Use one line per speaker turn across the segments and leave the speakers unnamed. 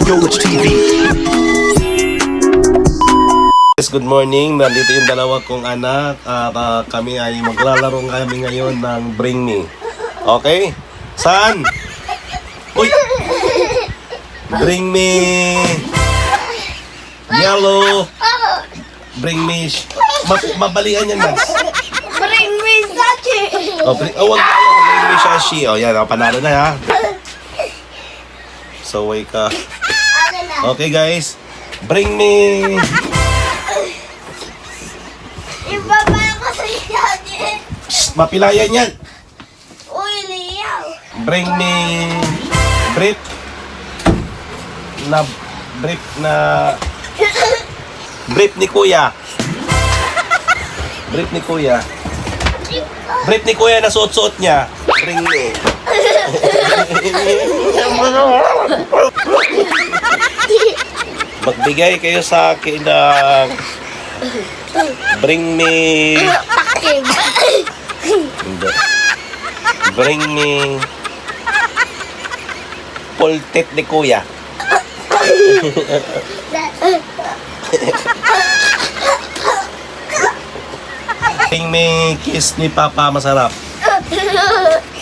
Knowledge TV.
Yes, good morning. Nandito yung dalawa kong anak at kami ay maglalaro kami ngayon ng Bring Me. Okay? Saan? Uy! Bring me yellow. Bring me mabalian yan, Mads.
Bring me Sachi!
Oh, bring me shashi. Oh, yan. Panalo na, ha? So, wake up. Okay, guys. Bring me...
Ibaba ko sa Sachi!
Mapilayan yan.
Uy, Liyaw!
Bring me brief na brief ni Kuya. Brief ni Kuya. Brief ni Kuya na suot-suot niya. Bring me. Magbigay kayo sa akin ng bring me.
Takim!
Hindi. Bring me pultit ni Kuya. Bring me kiss ni Papa masarap.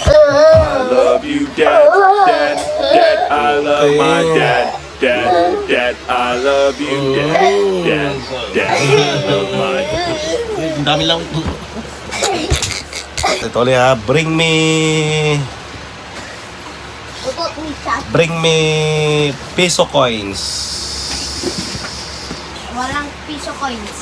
I love you, Dad, Dad, Dad. I love my dad, Dad, Dad. I love you, Dad, Dad, Dad. I love my dad.
Ang dami lang. Ito ulit ha. Bring me peso coins.
Walang piso coins.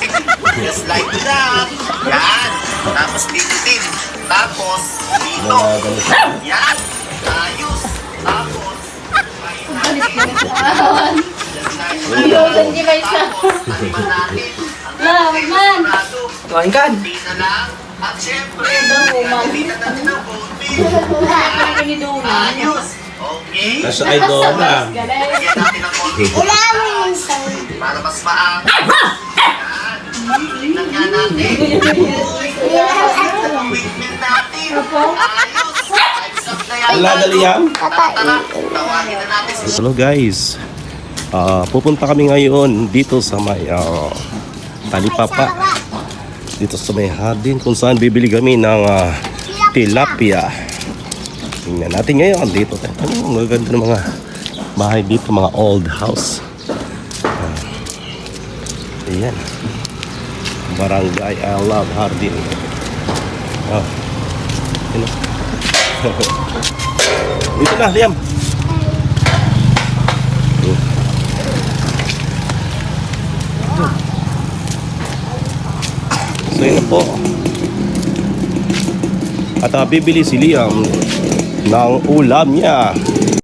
Just like that. Yan. Tapos dito din. Tapos dito.
Mga ganito.
Yan. Ayos. Tapos.
Ayun, di ba isa?
Taliman natin.
Man!
Kain ka. Pina lang. At syempre. Pina natin ang konti. Ayos. Okay.
Nasa idol na.
Lagyan natin ang konti.
Wala mo yung sound.
Para mas maangat. Yan. Tingnan nga natin. Equipment natin. Ayos. Exam na yan.
Wala na Liam.
Tara, tawagin na natin si
Hello guys. Pupunta kami ngayon dito sa may Talipapa. Dito sa may hardin kung saan bibili kami ng tilapia. Tingnan natin ngayon dito. Ano, maganda ng mga bahay dito, mga old house. Ayan. Barangay I Love Hardin. Dito na, Liam. So yun po. At bibili si Liam ng ulam niya.